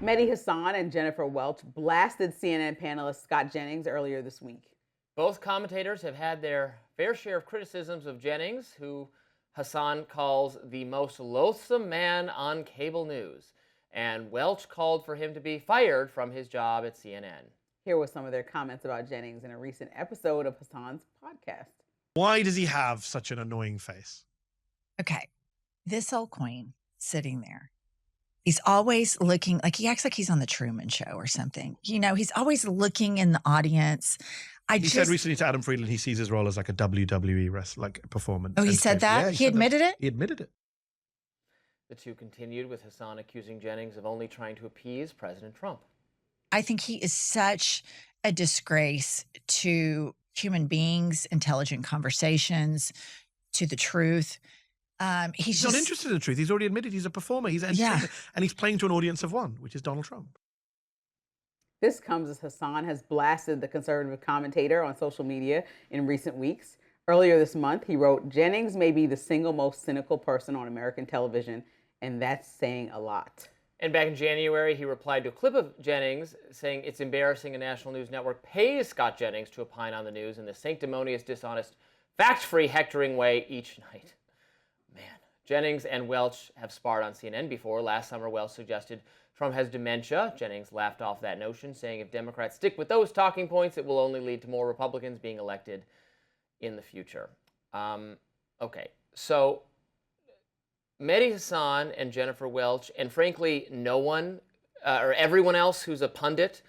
Mehdi Hasan and Jennifer Welch blasted CNN panelist Scott Jennings earlier this week. Both commentators have had their fair share of criticisms of Jennings, who Hasan calls the most loathsome man on cable news, and Welch called for him to be fired from his job at CNN. Here were some of their comments about Jennings in a recent episode of Hasan's podcast. Why does he have such an annoying face? Okay, this old queen sitting there. He's always looking like he acts like he's on the Truman Show or something. You know, he's always looking in the audience. He said recently to Adam Friedland he sees his role as like a WWE performance. Oh, he said that? Yeah, he admitted it? He admitted it. The two continued, with Hasan accusing Jennings of only trying to appease President Trump. I think he is such a disgrace to human beings, intelligent conversations, to the truth. He's not interested in the truth. He's already admitted he's a performer. He's and he's playing to an audience of one, which is Donald Trump. This comes as Hasan has blasted the conservative commentator on social media in recent weeks. Earlier this month, he wrote, "Jennings may be the single most cynical person on American television, and that's saying a lot." And back in January, he replied to a clip of Jennings saying it's embarrassing a national news network pays Scott Jennings to opine on the news in the sanctimonious, dishonest, fact-free, hectoring way each night. Man, Jennings and Welch have sparred on CNN before. Last summer, Welch suggested Trump has dementia. Jennings laughed off that notion, saying if Democrats stick with those talking points, it will only lead to more Republicans being elected in the future. Okay, so Mehdi Hasan and Jennifer Welch, and frankly, no one or everyone else who's a pundit,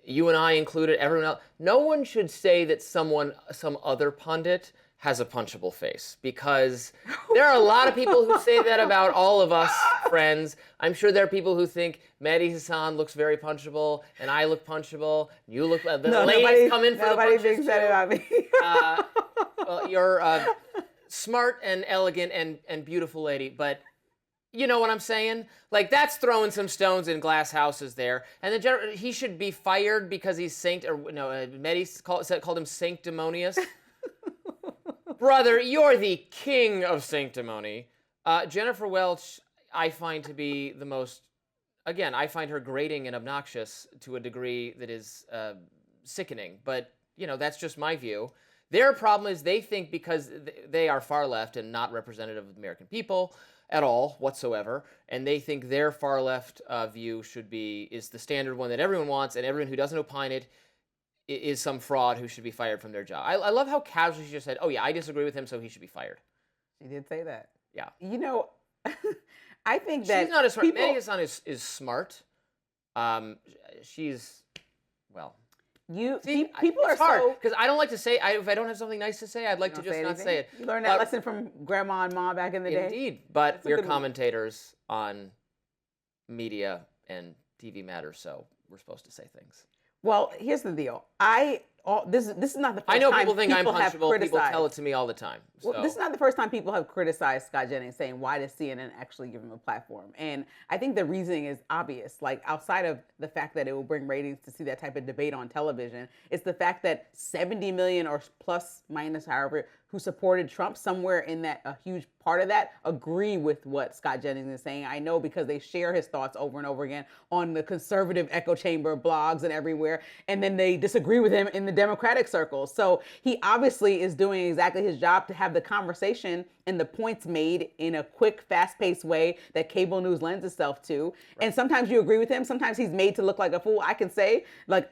you and I included, everyone else, no one should say that some other pundit has a punchable face, because there are a lot of people who say that about all of us friends. I'm sure there are people who think Mehdi Hasan looks very punchable, and I look punchable. You look. The ladies come in for the punches. Nobody thinks that about me. Well, you're a smart and elegant and beautiful lady, but you know what I'm saying? Like, that's throwing some stones in glass houses there. And then he should be fired because he's Mehdi called him sanctimonious. Brother, you're the king of sanctimony. Jennifer Welch, I find to be the most, again, I find her grating and obnoxious to a degree that is sickening. But, you know, that's just my view. Their problem is they think because they are far left and not representative of the American people at all whatsoever, and they think their far left view is the standard one that everyone wants, and everyone who doesn't opine it is some fraud who should be fired from their job. I love how casually she just said, oh yeah, I disagree with him, so he should be fired. She did say that. Yeah. You know, I think that she's not as smart. Mehdi Hasan is smart. She's, well. People are hard, so, because I don't like to say, if I don't have something nice to say, I'd like to just not say it. You learned that lesson from grandma and mom back in the day? Indeed, but we're commentators on media and TV matters, so we're supposed to say things. Well, here's the deal. This is not the first time I know people think I'm punchable. People tell it to me all the time. So. Well, this is not the first time people have criticized Scott Jennings, saying, why does CNN actually give him a platform? And I think the reasoning is obvious. Like, outside of the fact that it will bring ratings to see that type of debate on television, it's the fact that 70 million or plus minus however who supported Trump, somewhere in that, a huge part of that, agree with what Scott Jennings is saying. I know because they share his thoughts over and over again on the conservative echo chamber blogs and everywhere, and then they disagree with him in the Democratic circles. So he obviously is doing exactly his job to have the conversation and the points made in a quick, fast-paced way that cable news lends itself to. Right. And sometimes you agree with him. Sometimes he's made to look like a fool. I can say, like,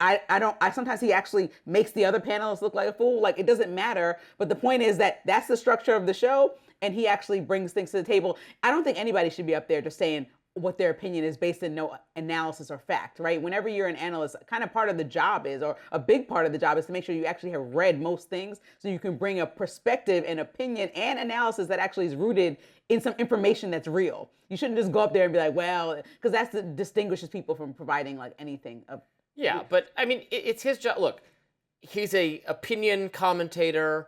sometimes he actually makes the other panelists look like a fool. Like, it doesn't matter. But the point is that that's the structure of the show, and he actually brings things to the table. I don't think anybody should be up there just saying what their opinion is based on no analysis or fact, right? Whenever you're an analyst, kind of part of the job is, or a big part of the job is, to make sure you actually have read most things so you can bring a perspective and opinion and analysis that actually is rooted in some information that's real. You shouldn't just go up there and be like, well, because that's what distinguishes people from providing like anything. Yeah, but I mean, it's his job. Look, he's a opinion commentator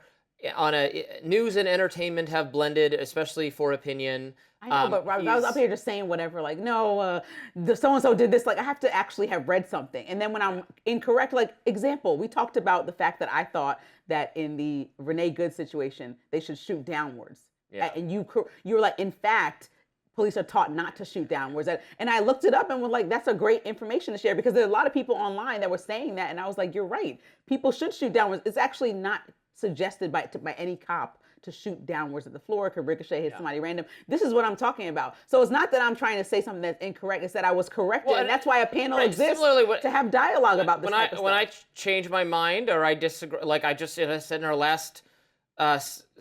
on a news and entertainment have blended, especially for opinion. I know, but I was up here just saying whatever, like, no, so-and-so did this. Like, I have to actually have read something. And then when I'm incorrect, like, example, we talked about the fact that I thought that in the Renee Good situation, they should shoot downwards. Yeah. And you were like, in fact, police are taught not to shoot downwards. And I looked it up and was like, that's a great information to share, because there's a lot of people online that were saying that, and I was like, you're right. People should shoot downwards. It's actually not suggested by any cop to shoot downwards at the floor. It could ricochet, hit somebody random. This is what I'm talking about. So it's not that I'm trying to say something that's incorrect. It's that I was corrected, and that's why a panel exists, to have dialogue about this type of stuff. When I change my mind or I disagree, like I said in our last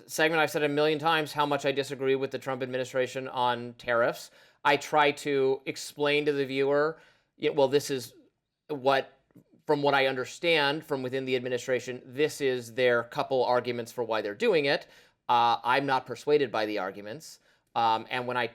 segment, I've said a million times how much I disagree with the Trump administration on tariffs. I try to explain to the viewer, well, this is from what I understand from within the administration, this is their couple arguments for why they're doing it. I'm not persuaded by the arguments. And when I,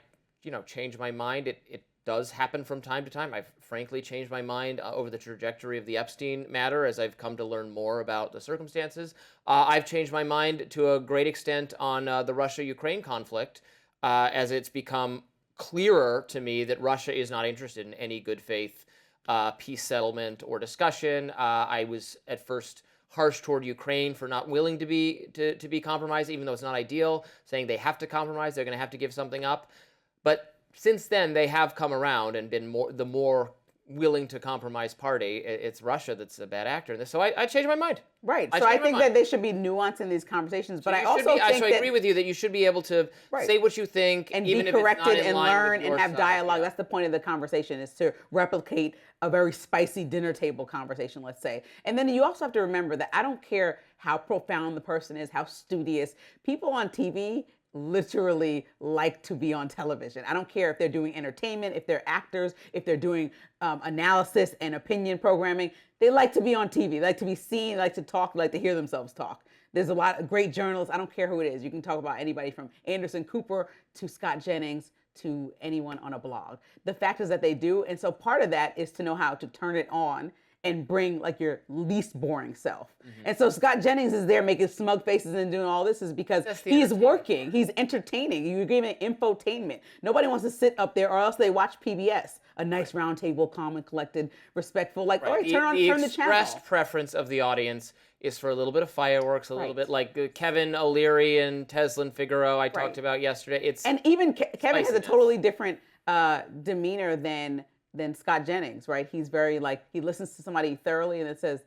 change my mind, it does happen from time to time. I've frankly changed my mind over the trajectory of the Epstein matter as I've come to learn more about the circumstances. I've changed my mind to a great extent on the Russia-Ukraine conflict as it's become clearer to me that Russia is not interested in any good faith peace settlement or discussion. I was at first harsh toward Ukraine for not willing to be compromised, even though it's not ideal, saying they have to compromise, they're going to have to give something up. But since then, they have come around and been the more willing to compromise party. It's Russia that's a bad actor in this. So I changed my mind. Right. So I think that there should be nuance in these conversations. But I also think I agree with you that you should be able to say what you think, and even be if it's corrected not in and line learn with your and have side. dialogue. Yeah. That's the point of the conversation, is to replicate a very spicy dinner table conversation, let's say. And then you also have to remember that I don't care how profound the person is, how studious. People on TV literally like to be on television. I don't care if they're doing entertainment, if they're actors, if they're doing analysis and opinion programming. They like to be on TV. They like to be seen, they like to talk, they like to hear themselves talk. There's a lot of great journalists. I don't care who it is. You can talk about anybody from Anderson Cooper to Scott Jennings to anyone on a blog. The fact is that they do. And so part of that is to know how to turn it on and bring like your least boring self. And so Scott Jennings is there making smug faces and doing all this is because he's working, he's entertaining. You're giving infotainment. Nobody wants to sit up there, or else they watch PBS, a nice round table, calm and collected, respectful, like, all right, turn the channel. The expressed preference of the audience is for a little bit of fireworks, a little bit like Kevin O'Leary and Teslin Figaro I talked about yesterday. And even Kevin has a totally different demeanor than Scott Jennings, right? He's very he listens to somebody thoroughly and it says,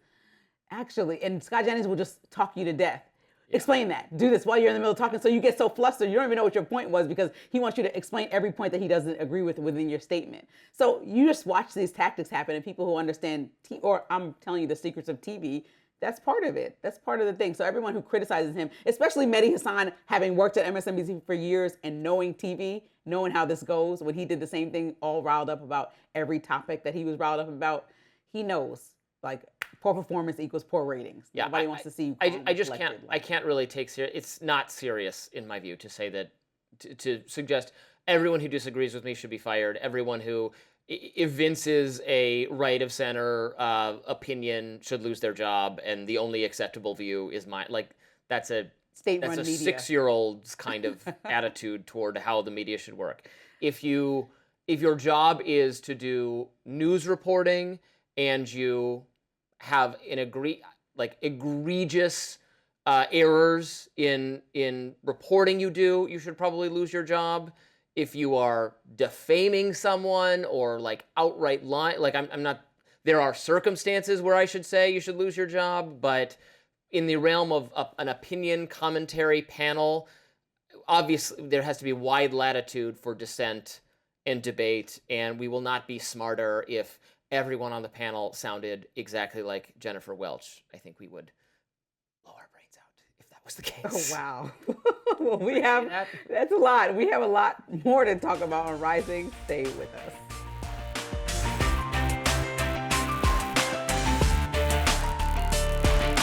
actually, and Scott Jennings will just talk you to death. Yeah. Explain that. Do this while you're in the middle of talking. So you get so flustered, you don't even know what your point was because he wants you to explain every point that he doesn't agree with within your statement. So you just watch these tactics happen, and people who understand, or I'm telling you the secrets of TV, that's part of it. That's part of the thing. So everyone who criticizes him, especially Mehdi Hasan, having worked at MSNBC for years and knowing TV, knowing how this goes, when he did the same thing, all riled up about every topic that he was riled up about, he knows, poor performance equals poor ratings. Yeah, Nobody wants to see you. I just can't. I can't really take serious. It's not serious in my view to say that, to suggest everyone who disagrees with me should be fired. Everyone who evinces a right of center opinion should lose their job, and the only acceptable view is mine. That's a state-run media. 6-year-old's kind of attitude toward how the media should work. If your job is to do news reporting and you have egregious errors in reporting you should probably lose your job. If you are defaming someone or outright lying, I'm not, there are circumstances where I should say you should lose your job, but in the realm of an opinion commentary panel, obviously there has to be wide latitude for dissent and debate, and we will not be smarter if everyone on the panel sounded exactly like Jennifer Welch. I think we would blow our brains out if that was the case. Oh, wow. Well, that's a lot. We have a lot more to talk about on Rising. Stay with us.